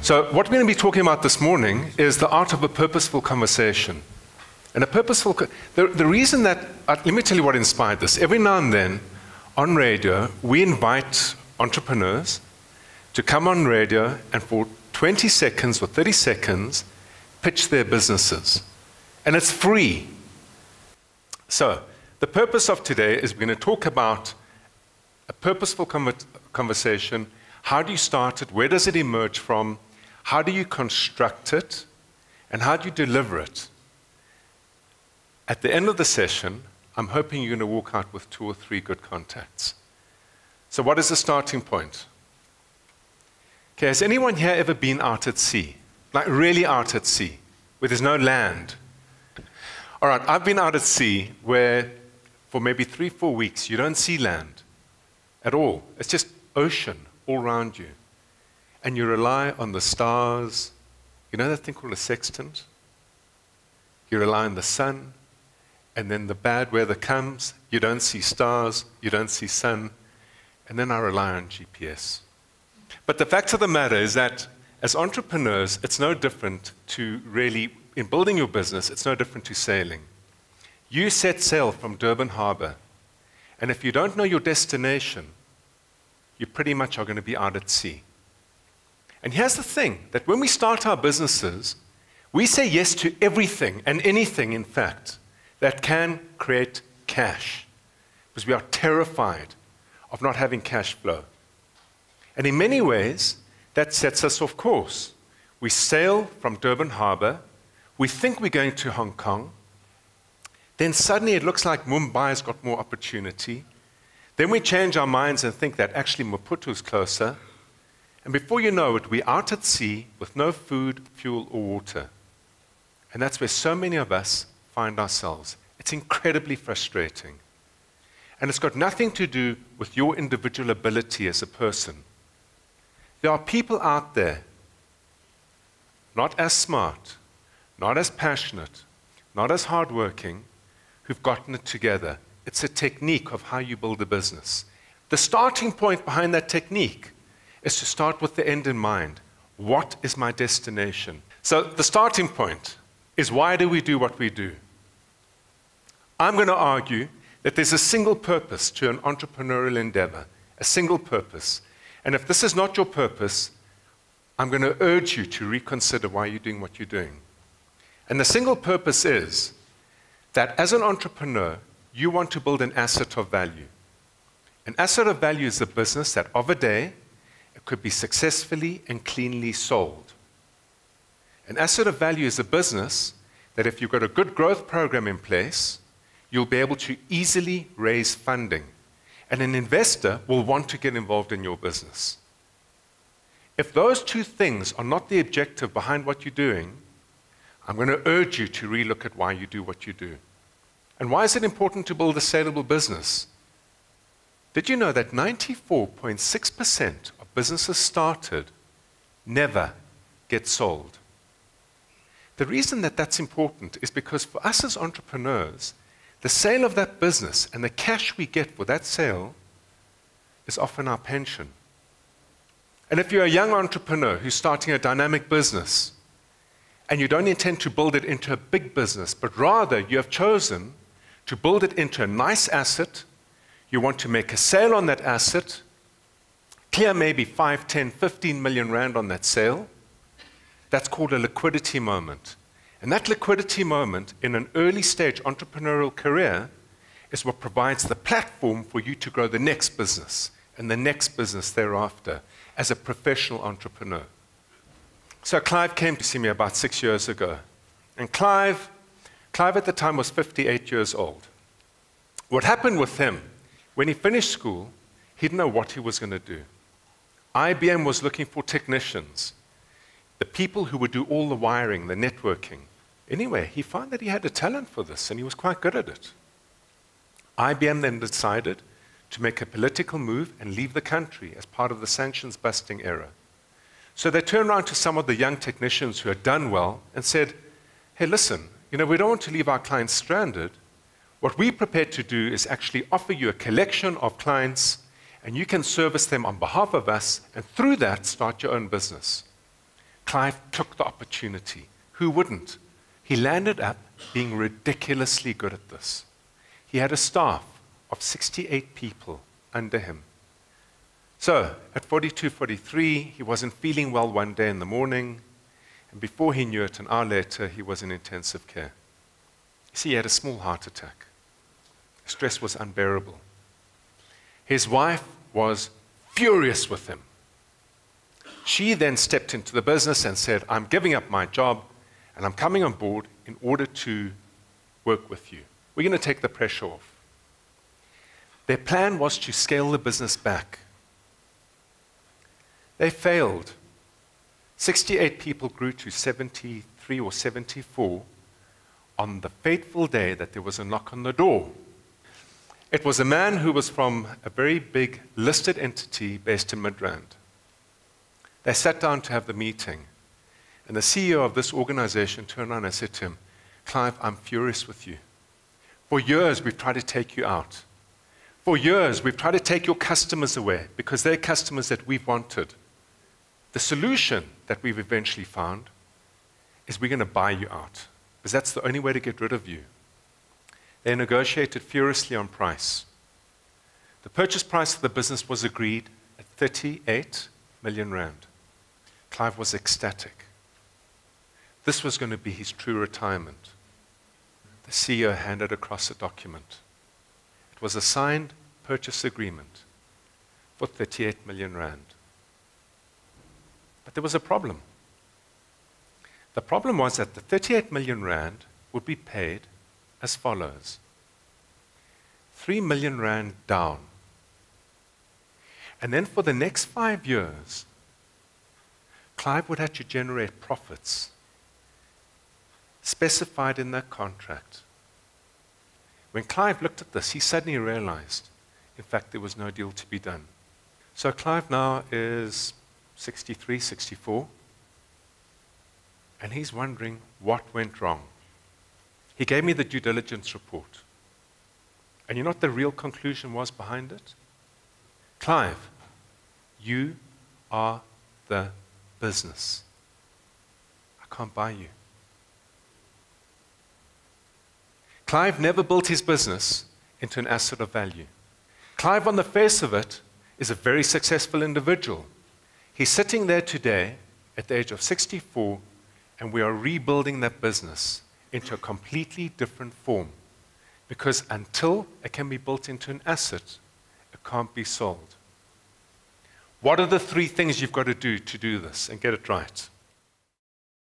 So what we're going to be talking about this morning is the art of a purposeful conversation. And a purposeful, the reason that, let me tell you what inspired this. Every now and then on radio, we invite entrepreneurs to come on radio and for 20 seconds or 30 seconds, pitch their businesses. And it's free. So the purpose of today is we're going to talk about a purposeful conversation. How do you start it? Where does it emerge from? How do you construct it? And how do you deliver it? At the end of the session, I'm hoping you're going to walk out with 2 or 3 good contacts. So what is the starting point? Okay, has anyone here ever been out at sea? Like really out at sea, where there's no land? All right, I've been out at sea where for maybe 3-4 weeks you don't see land at all. It's just ocean all around you. And you rely on the stars. You know that thing called a sextant? You rely on the sun, and then the bad weather comes, you don't see stars, you don't see sun, and then I rely on GPS. But the fact of the matter is that as entrepreneurs, it's no different to really, in building your business, it's no different to sailing. You set sail from Durban Harbor, and if you don't know your destination, you pretty much are going to be out at sea. And here's the thing, that when we start our businesses, we say yes to everything and anything, in fact, that can create cash, because we are terrified of not having cash flow. And in many ways, that sets us off course. We sail from Durban Harbor, we think we're going to Hong Kong, then suddenly it looks like Mumbai's got more opportunity. Then we change our minds and think that actually Maputo's closer. And before you know it, we're out at sea with no food, fuel, or water. And that's where so many of us find ourselves. It's incredibly frustrating. And it's got nothing to do with your individual ability as a person. There are people out there, not as smart, not as passionate, not as hardworking, who've gotten it together. It's a technique of how you build a business. The starting point behind that technique is to start with the end in mind. What is my destination? So the starting point is, why do we do what we do? I'm going to argue that there's a single purpose to an entrepreneurial endeavor, a single purpose. And if this is not your purpose, I'm going to urge you to reconsider why you're doing what you're doing. And the single purpose is that as an entrepreneur, you want to build an asset of value. An asset of value is a business that of a day, it could be successfully and cleanly sold. An asset of value is a business that if you've got a good growth program in place, you'll be able to easily raise funding. And an investor will want to get involved in your business. If those 2 things are not the objective behind what you're doing, I'm going to urge you to relook at why you do what you do. And why is it important to build a saleable business? Did you know that 94.6% of businesses started never get sold? The reason that that's important is because for us as entrepreneurs, the sale of that business and the cash we get for that sale is often our pension. And if you're a young entrepreneur who's starting a dynamic business and you don't intend to build it into a big business, but rather you have chosen to build it into a nice asset, you want to make a sale on that asset, clear maybe 5, 10, 15 million rand on that sale, that's called a liquidity moment. And that liquidity moment in an early stage entrepreneurial career is what provides the platform for you to grow the next business and the next business thereafter as a professional entrepreneur. So Clive came to see me about 6 years ago. And Clive at the time was 58 years old. What happened with him, when he finished school, he didn't know what he was going to do. IBM was looking for technicians, the people who would do all the wiring, the networking. Anyway, he found that he had a talent for this, and he was quite good at it. IBM then decided to make a political move and leave the country as part of the sanctions-busting era. So they turned around to some of the young technicians who had done well and said, hey, listen, we don't want to leave our clients stranded. What we're prepared to do is actually offer you a collection of clients, and you can service them on behalf of us, and through that, start your own business. Clive took the opportunity. Who wouldn't? He landed up being ridiculously good at this. He had a staff of 68 people under him. So, at 42, 43, he wasn't feeling well one day in the morning, and before he knew it, an hour later, he was in intensive care. You see, he had a small heart attack. Stress was unbearable. His wife was furious with him. She then stepped into the business and said, I'm giving up my job, and I'm coming on board in order to work with you. We're going to take the pressure off. Their plan was to scale the business back. They failed. 68 people grew to 73 or 74 on the fateful day that there was a knock on the door. It was a man who was from a very big listed entity based in Midrand. They sat down to have the meeting, and the CEO of this organization turned around and said to him, Clive, I'm furious with you. For years, we've tried to take you out. For years, we've tried to take your customers away because they're customers that we've wanted. The solution that we've eventually found is we're going to buy you out, because that's the only way to get rid of you. They negotiated furiously on price. The purchase price of the business was agreed at 38 million rand. Clive was ecstatic. This was going to be his true retirement. The CEO handed across a document. It was a signed purchase agreement for 38 million rand. But there was a problem. The problem was that the 38 million rand would be paid as follows. 3 million rand down. And then for the next 5 years, Clive would have to generate profits specified in that contract. When Clive looked at this, he suddenly realized, in fact, there was no deal to be done. So Clive now is 63, 64, and he's wondering what went wrong. He gave me the due diligence report. And you know what the real conclusion was behind it? Clive, you are the business. I can't buy you. Clive never built his business into an asset of value. Clive, on the face of it, is a very successful individual. He's sitting there today at the age of 64, and we are rebuilding that business into a completely different form. Because until it can be built into an asset, it can't be sold. What are the 3 things you've got to do this and get it right?